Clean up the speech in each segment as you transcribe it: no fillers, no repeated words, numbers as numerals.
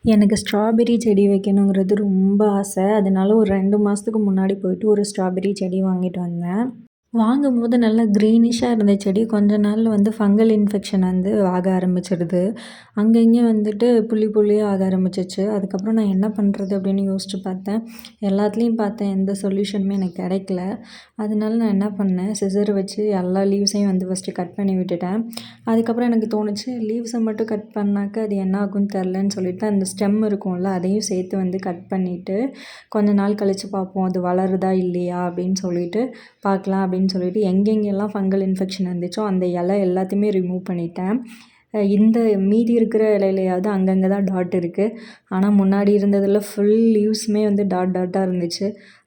எனக்கு ஸ்ட்ராபெர்ரி செடி வைக்கணுங்கிறது ரொம்ப ஆசை. அதனால ஒரு 2 மாதத்துக்கு முன்னாடி போயிட்டு ஒரு ஸ்ட்ராபெர்ரி செடி வாங்கிட்டு வந்தேன். வாங்கும்போது நல்லா க்ரீனிஷாக இருந்த செடி கொஞ்ச நாள்ல வந்து ஃபங்கல் இன்ஃபெக்ஷன் வந்து ஆக ஆரம்பிச்சிடுது. அங்க இங்கேயும் வந்துட்டு புள்ளி புள்ளியா ஆக ஆரம்பிச்சிச்சு. அதுக்கப்புறம் நான் என்ன பண்ணுறது அப்படின்னு யோசிச்சு பார்த்தேன். எல்லாத்துலேயும் பார்த்தேன், எந்த சொல்யூஷனுமே எனக்கு கிடைக்கல. அதனால நான் என்ன பண்ணேன், சிசர் வச்சு எல்லா லீவ்ஸையும் வந்து ஃபஸ்ட்டு கட் பண்ணி விட்டுட்டேன். அதுக்கப்புறம் எனக்கு தோணுச்சு, லீவ்ஸை மட்டும் கட் பண்ணாக்க அது என்ன ஆகும்னு தெரிலன்னு சொல்லிட்டு அந்த ஸ்டெம் இருக்கும்ல அதையும் சேர்த்து வந்து கட் பண்ணிவிட்டு கொஞ்ச நாள் கழித்து பார்ப்போம் அது வளருதா இல்லையா அப்படின்னு சொல்லிட்டு பார்க்கலாம் அப்படின்னு சொல்லிட்டு எங்கெங்கெல்லாம் ஃபங்கல் இன்ஃபெக்ஷன் இருந்துச்சோ அந்த இலை எல்லாத்தையுமே ரிமூவ் பண்ணிட்டேன். இந்த மீதி இருக்கிற இலையிலையாவது அங்கங்கே தான் டாட் இருக்குது. ஆனால் முன்னாடி இருந்ததில் ஃபுல் லீவ்ஸுமே வந்து டாட் டாட்டாக இருந்துச்சு.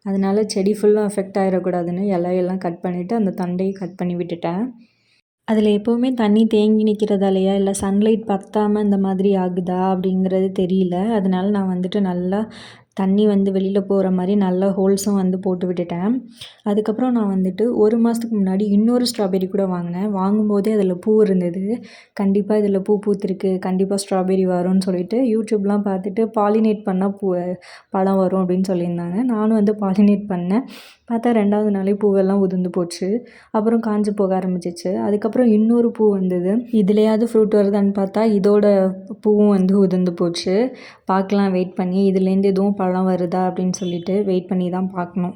அதனால செடி ஃபுல்லாக அஃபெக்ட் ஆகிடக்கூடாதுன்னு இலையெல்லாம் கட் பண்ணிவிட்டு அந்த தண்டையும் கட் பண்ணி விட்டுட்டேன். அதில் எப்போவுமே தண்ணி தேங்கி நிற்கிறதாலயா இல்லை சன்லைட் பத்தாமல் இந்த மாதிரி ஆகுதா அப்படிங்கிறது தெரியல. அதனால நான் வந்துட்டு நல்லா தண்ணி வந்து வெளியில் போகிற மாதிரி நல்ல ஹோல்ஸும் வந்து போட்டு விட்டுட்டேன். அதுக்கப்புறம் நான் வந்துட்டு 1 மாதத்துக்கு முன்னாடி இன்னொரு ஸ்ட்ராபெர்ரி கூட வாங்கினேன். வாங்கும்போதே அதில் பூ இருந்தது. கண்டிப்பாக இதில் பூ பூத்திருக்கு, கண்டிப்பாக ஸ்ட்ராபெர்ரி வரும்னு சொல்லிட்டு யூடியூப்லாம் பார்த்துட்டு பாலினேட் பண்ணால் பழம் வரும் அப்படின்னு சொல்லியிருந்தாங்க. நானும் வந்து பாலினேட் பண்ணேன். பார்த்தா 2வது நாளே பூவெல்லாம் உதிர்ந்து போச்சு. அப்புறம் காஞ்சு போக ஆரம்பிச்சிச்சு. அதுக்கப்புறம் இன்னொரு பூ வந்தது. இதுலையாவது ஃப்ரூட் வருதான்னு பார்த்தா இதோட பூவும் வந்து உதிர்ந்து போச்சு. பார்க்கலாம் வெயிட் பண்ணி, இதுலேருந்து எதுவும் பழம் வருதா அப்படின்னு சொல்லிட்டு வெயிட் பண்ணி தான் பார்க்கணும்.